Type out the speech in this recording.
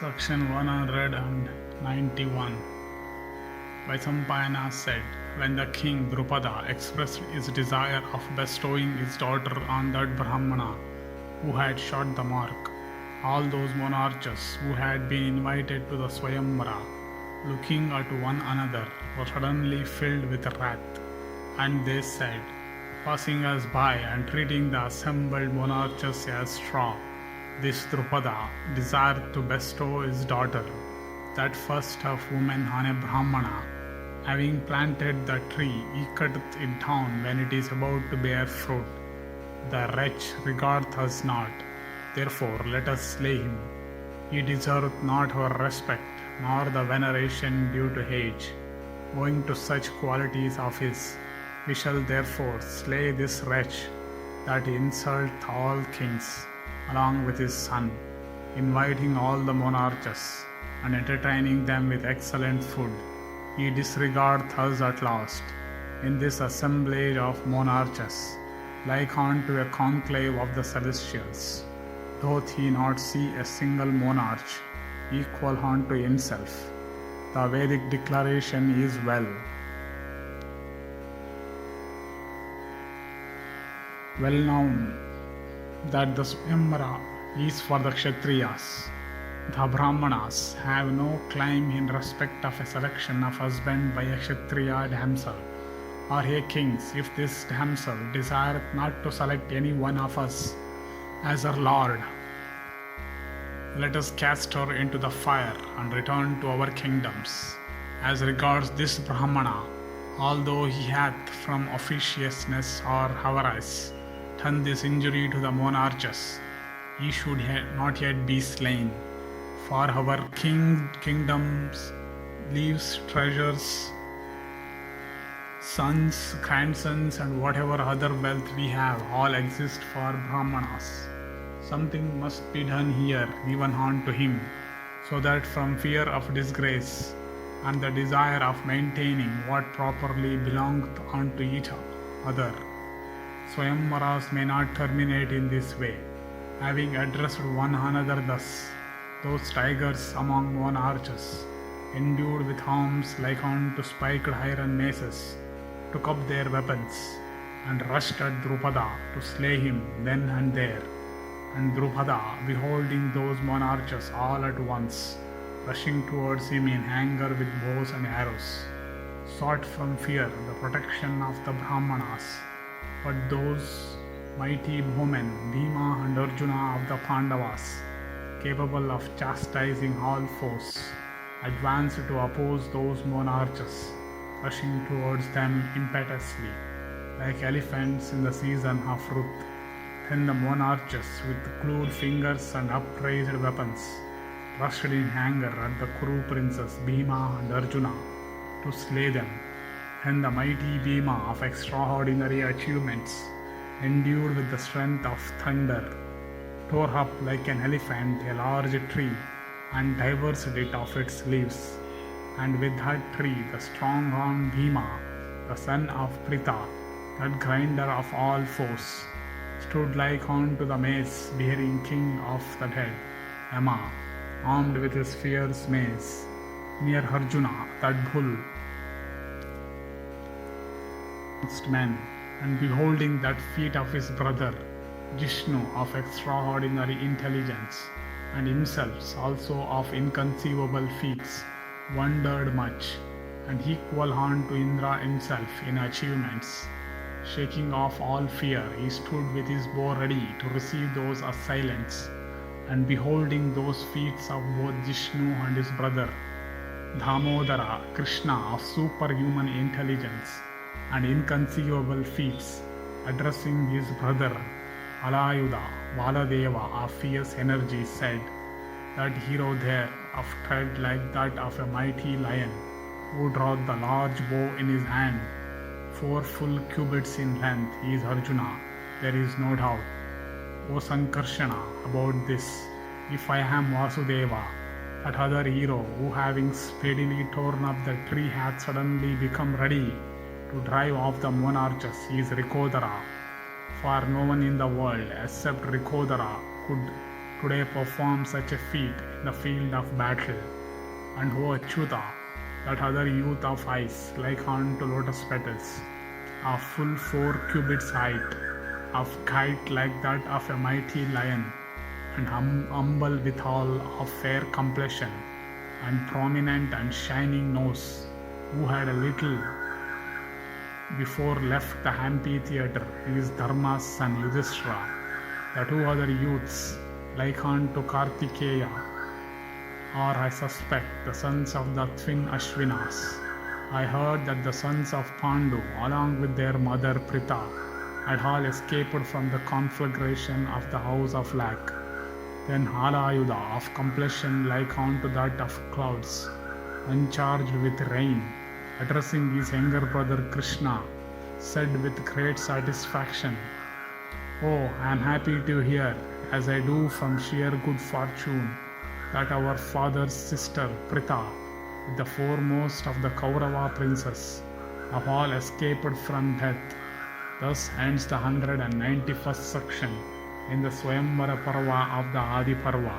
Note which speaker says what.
Speaker 1: Section 191. Vaisampayana said, when the king Drupada expressed his desire of bestowing his daughter on that Brahmana who had shot the mark, all those monarchs who had been invited to the Swayamvara, looking at one another, were suddenly filled with wrath, and they said, passing us by and treating the assembled monarchs as straw, this Drupada desired to bestow his daughter, that first of women, on a Brahmana. Having planted the tree, he cutteth it down when it is about to bear fruit. The wretch regardeth us not, therefore let us slay him. He deserveth not our respect, nor the veneration due to age. Owing to such qualities of his, we shall therefore slay this wretch, that he insulteth all kings, along with his son, inviting all the monarchs, and entertaining them with excellent food. He disregardeth us at last, in this assemblage of monarchs, like unto a conclave of the celestials. Doth he not see a single monarch, equal unto himself? The Vedic declaration is well known that the Swayamvara is for the Kshatriyas. The Brahmanas have no claim in respect of a selection of husband by a Kshatriya damsel, or a king's, if this damsel desireth not to select any one of us as her lord. Let us cast her into the fire and return to our kingdoms. As regards this Brahmana, although he hath from officiousness or avarice done this injury to the monarchs, he should not yet be slain. For our kingdoms leaves treasures, sons, grandsons, and whatever other wealth we have, all exist for Brahmanas. Something must be done here, given unto him, so that from fear of disgrace and the desire of maintaining what properly belongeth unto each other, Swayamvaras may not terminate in this way. Having addressed one another thus, those tigers among monarchs, endued with arms like unto spiked iron maces, took up their weapons, and rushed at Drupada to slay him then and there. And Drupada, beholding those monarchs all at once, rushing towards him in anger with bows and arrows, sought from fear the protection of the Brahmanas. But those mighty women, Bhima and Arjuna of the Pandavas, capable of chastising all foes, advanced to oppose those monarchs, rushing towards them impetuously, like elephants in the season of Ruth. Then the monarchs, with glued fingers and upraised weapons, rushed in anger at the Kuru princes Bhima and Arjuna to slay them. Then the mighty Bhima, of extraordinary achievements, endued with the strength of thunder, tore up like an elephant a large tree, and diversed it of its leaves. And with that tree the strong-armed Bhima, the son of Pritha, that grinder of all foes, stood like unto the mace-bearing king of the dead, Yama, armed with his fierce mace, near Arjuna, that bull amongst men, and beholding that feat of his brother, Jishnu, of extraordinary intelligence, and himself also of inconceivable feats, wondered much, and equal unto Indra himself in achievements. Shaking off all fear, he stood with his bow ready to receive those assailants, and beholding those feats of both Jishnu and his brother, Damodara, Krishna, of superhuman intelligence and inconceivable feats, addressing his brother, Alayuda, Baladeva, of fierce energy, said, that hero there, of tread like that of a mighty lion, who draweth the large bow in his hand, 4 full cubits in length, is Arjuna, there is no doubt. O Sankarshana, about this, if I am Vasudeva, that other hero, who having speedily torn up the tree hath suddenly become ready to drive off the monarchs, is Rikodara. For no one in the world except Rikodara could today perform such a feat in the field of battle? And O Achyuta, that other youth of eyes, like unto lotus petals, of full 4 cubits height, of height like that of a mighty lion, and humble withal, of fair complexion, and prominent and shining nose, who had a little before left the amphitheatre, is Dharma's son Yudhishthira, the 2 other youths, like unto Kartikeya, are, I suspect, the sons of the twin Ashwinas. I heard that the sons of Pandu, along with their mother Pritha, had all escaped from the conflagration of the house of Lak. Then Halayuda, of complexion like unto that of clouds, uncharged with rain, addressing his younger brother Krishna, said with great satisfaction, "Oh, I am happy to hear, as I do from sheer good fortune, that our father's sister Pritha, with the foremost of the Kaurava princes, have all escaped from death." Thus ends the 191st section in the Swayamvara Parva of the Adi Parva.